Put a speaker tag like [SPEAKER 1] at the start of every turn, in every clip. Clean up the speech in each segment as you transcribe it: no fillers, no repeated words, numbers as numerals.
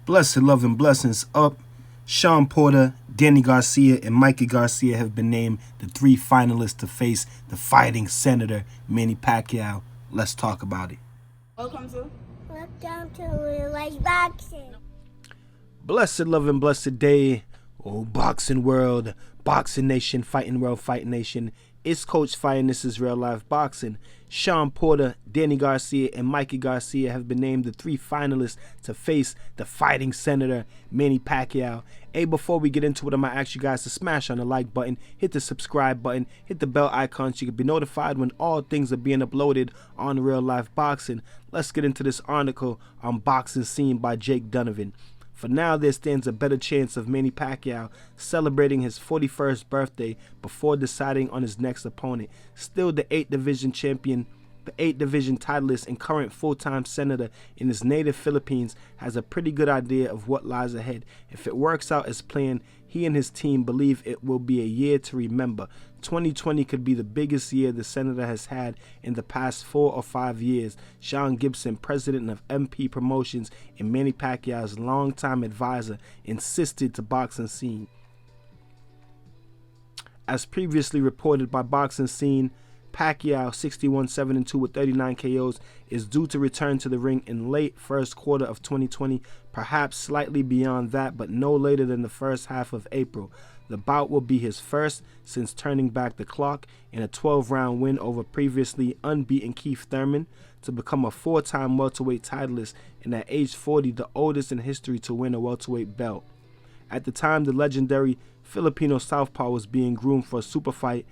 [SPEAKER 1] Blessed love and blessings up. Shawn Porter, Danny Garcia, and Mikey Garcia have been named the three finalists to face the fighting senator, Manny Pacquiao. Let's talk about it.
[SPEAKER 2] Welcome to Real Life Boxing.
[SPEAKER 1] Blessed love and blessed day. Oh, boxing world, boxing nation, fighting world, fight nation. It's Coach Fire and this is Real Life Boxing. Shawn Porter, Danny Garcia, and Mikey Garcia have been named the three finalists to face the fighting senator, Manny Pacquiao. Hey, before we get into it, I'm going to ask you guys to smash on the like button, hit the subscribe button, hit the bell icon so you can be notified when all things are being uploaded on Real Life Boxing. Let's get into this article on Boxing Scene by Jake Donovan. For now, there stands a better chance of Manny Pacquiao celebrating his 41st birthday before deciding on his next opponent. Still the 8th division champion, the 8th division titleist and current full-time senator in his native Philippines has a pretty good idea of what lies ahead. If it works out as planned, he and his team believe it will be a year to remember. 2020 could be the biggest year the senator has had in the past 4 or 5 years. Shawn Gibson, president of MP Promotions and Manny Pacquiao's longtime advisor, insisted to Boxing Scene. As previously reported by Boxing Scene, Pacquiao, 61-7-2 with 39 KOs, is due to return to the ring in late first quarter of 2020, perhaps slightly beyond that, but no later than the first half of April. The bout will be his first since turning back the clock in a 12-round win over previously unbeaten Keith Thurman to become a 4-time welterweight titleist and at age 40 the oldest in history to win a welterweight belt. At the time, the legendary Filipino southpaw was being groomed for a super fight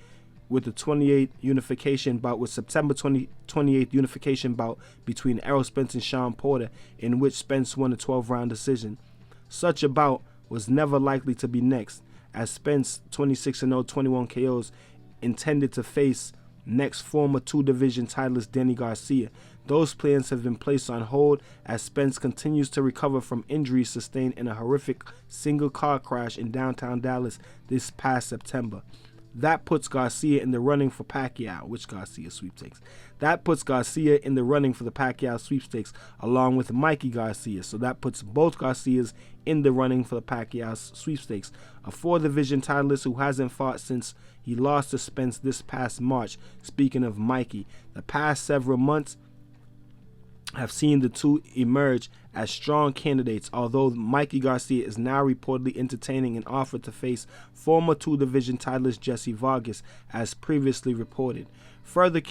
[SPEAKER 1] with the 28th unification bout, with September 28th unification bout between Errol Spence and Shawn Porter, in which Spence won a 12-round decision. Such a bout was never likely to be next, as Spence, 26-0, 21 KOs, intended to face next former 2-division titleist Danny Garcia. Those plans have been placed on hold as Spence continues to recover from injuries sustained in a horrific single car crash in downtown Dallas this past September. That puts Garcia in the running for Pacquiao, which Garcia sweepstakes. That puts Garcia in the running for the Pacquiao sweepstakes, along with Mikey Garcia. So that puts both Garcias in the running for the Pacquiao sweepstakes. A 4-division titleist who hasn't fought since he lost to Spence this past March. Speaking of Mikey, the past several months have seen the two emerge as strong candidates, although Mikey Garcia is now reportedly entertaining an offer to face former 2-division titleist Jesse Vargas, as previously reported. Further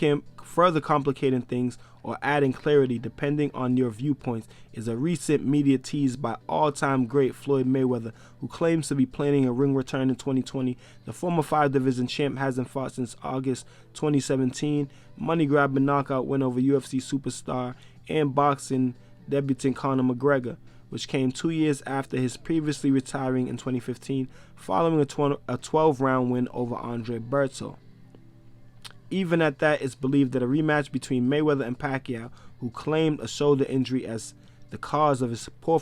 [SPEAKER 1] complicating things or adding clarity, depending on your viewpoints, is a recent media tease by all-time great Floyd Mayweather, who claims to be planning a ring return in 2020. The former 5-division champ hasn't fought since August 2017. Money-grabbing knockout win over UFC superstar and boxing debutant Conor McGregor, which came 2 years after his previously retiring in 2015 following a 12-round win over Andre Berto. Even at that, it's believed that a rematch between Mayweather and Pacquiao, who claimed a shoulder injury as the cause of his poor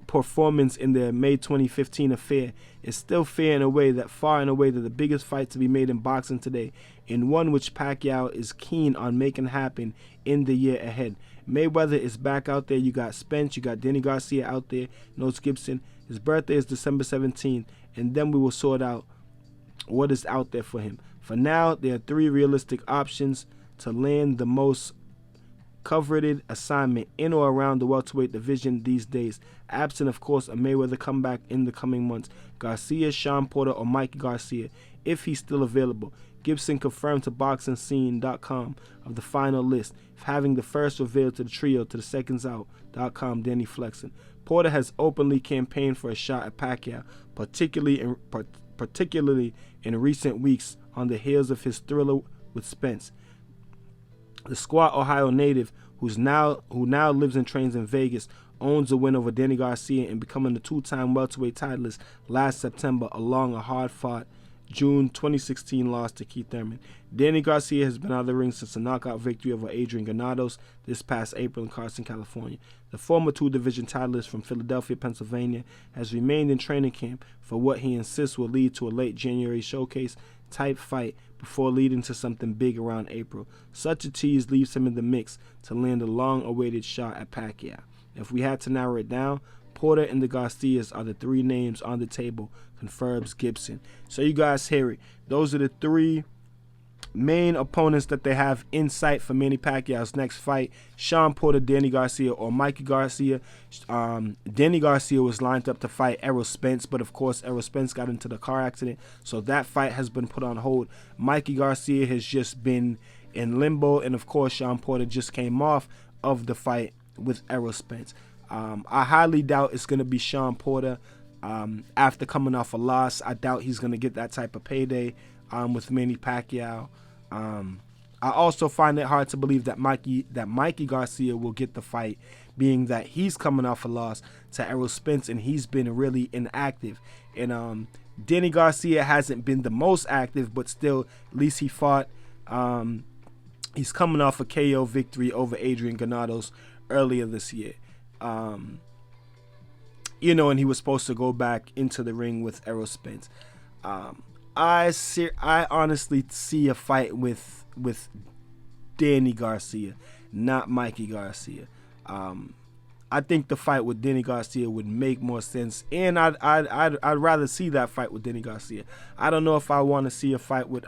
[SPEAKER 1] performance in their May 2015 affair, is still far and away the biggest fight to be made in boxing today, and one which Pacquiao is keen on making happen in the year ahead. Mayweather is back out there. You got Spence, you got Danny Garcia out there, Notes Gibson. His birthday is December 17th, and then we will sort out what is out there for him. For now, there are 3 realistic options to land the most coveted assignment in or around the welterweight division these days, absent of course a Mayweather comeback in the coming months. Garcia, Shawn Porter, or Mikey Garcia, if he's still available. Gibson confirmed to BoxingScene.com of the final list, having the first revealed to the trio to the seconds out.com Danny flexing. Porter has openly campaigned for a shot at Pacquiao, particularly in recent weeks on the heels of his thriller with Spence. The Squat, Ohio native, who now lives and trains in Vegas, owns a win over Danny Garcia and becoming the 2-time welterweight titleist last September, along a hard-fought June 2016 loss to Keith Thurman. Danny Garcia has been out of the ring since a knockout victory over Adrian Granados this past April in Carson, California. The former 2-division titleist from Philadelphia, Pennsylvania, has remained in training camp for what he insists will lead to a late January showcase-type fight before leading to something big around April. Such a tease leaves him in the mix to land a long-awaited shot at Pacquiao. If we had to narrow it down, Porter and the Garcias are the 3 names on the table, confirms Gibson. So you guys hear it. Those are the 3 main opponents that they have in sight for Manny Pacquiao's next fight: Shawn Porter, Danny Garcia, or Mikey Garcia. Danny Garcia was lined up to fight Errol Spence, but of course Errol Spence got into the car accident, so that fight has been put on hold. Mikey Garcia has just been in limbo, and of course Shawn Porter just came off of the fight with Errol Spence. I highly doubt it's going to be Shawn Porter. After coming off a loss, I doubt he's going to get that type of payday with Manny Pacquiao. I also find it hard to believe that Mikey Garcia will get the fight, being that he's coming off a loss to Errol Spence and he's been really inactive. And Danny Garcia hasn't been the most active, but still, at least he fought. He's coming off a KO victory over Adrian Granados earlier this year. And he was supposed to go back into the ring with Errol Spence. I honestly see a fight with Danny Garcia, not Mikey Garcia. I think the fight with Danny Garcia would make more sense, and I'd rather see that fight with Danny Garcia. I don't know if I want to see a fight with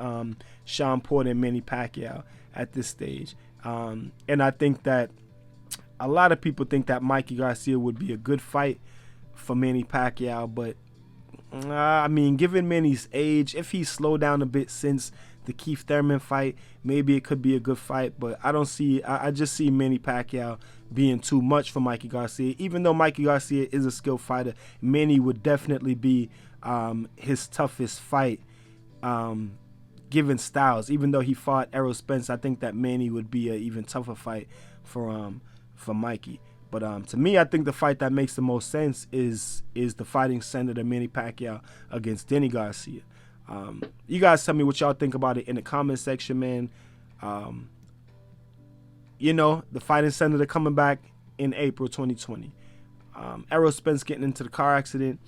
[SPEAKER 1] Shawn Porter and Manny Pacquiao at this stage. And I think that a lot of people think that Mikey Garcia would be a good fight for Manny Pacquiao, but I mean, given Manny's age, if he slowed down a bit since the Keith Thurman fight, maybe it could be a good fight. But I just see Manny Pacquiao being too much for Mikey Garcia. Even though Mikey Garcia is a skilled fighter, Manny would definitely be his toughest fight, given styles. Even though he fought Errol Spence, I think that Manny would be an even tougher fight for Mikey. But to me, I think the fight that makes the most sense is the fighting Senator Manny Pacquiao against Danny Garcia. You guys tell me what y'all think about it in the comment section, man. The fighting Senator coming back in April 2020. Errol Spence getting into the car accident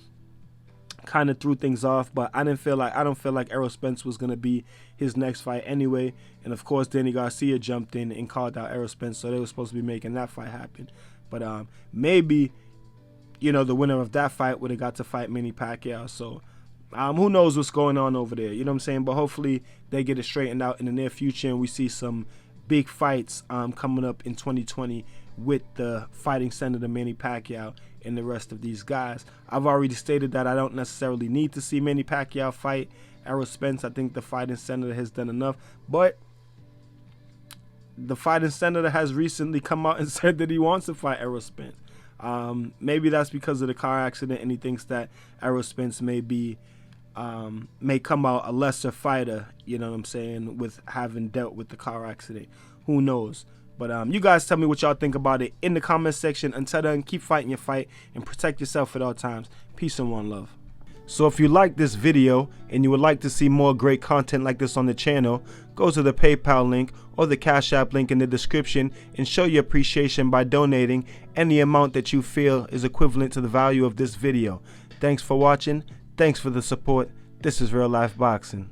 [SPEAKER 1] kind of threw things off, but I don't feel like Errol Spence was gonna be his next fight anyway. And of course, Danny Garcia jumped in and called out Errol Spence, so they were supposed to be making that fight happen. But maybe, the winner of that fight would have got to fight Manny Pacquiao. So who knows what's going on over there? You know what I'm saying? But hopefully they get it straightened out in the near future, and we see some big fights coming up in 2020 with the fighting Senator Manny Pacquiao and the rest of these guys. I've already stated that I don't necessarily need to see Manny Pacquiao fight Errol Spence. I think the fighting Senator has done enough. But the fighting Senator has recently come out and said that he wants to fight Errol Spence. Maybe that's because of the car accident, and he thinks that Errol Spence may come out a lesser fighter, you know what I'm saying, with having dealt with the car accident. Who knows? But you guys tell me what y'all think about it in the comment section. Until then, keep fighting your fight and protect yourself at all times. Peace and one love. So if you like this video and you would like to see more great content like this on the channel, go to the PayPal link or the Cash App link in the description and show your appreciation by donating any amount that you feel is equivalent to the value of this video. Thanks for watching. Thanks for the support. This is Real Life Boxing.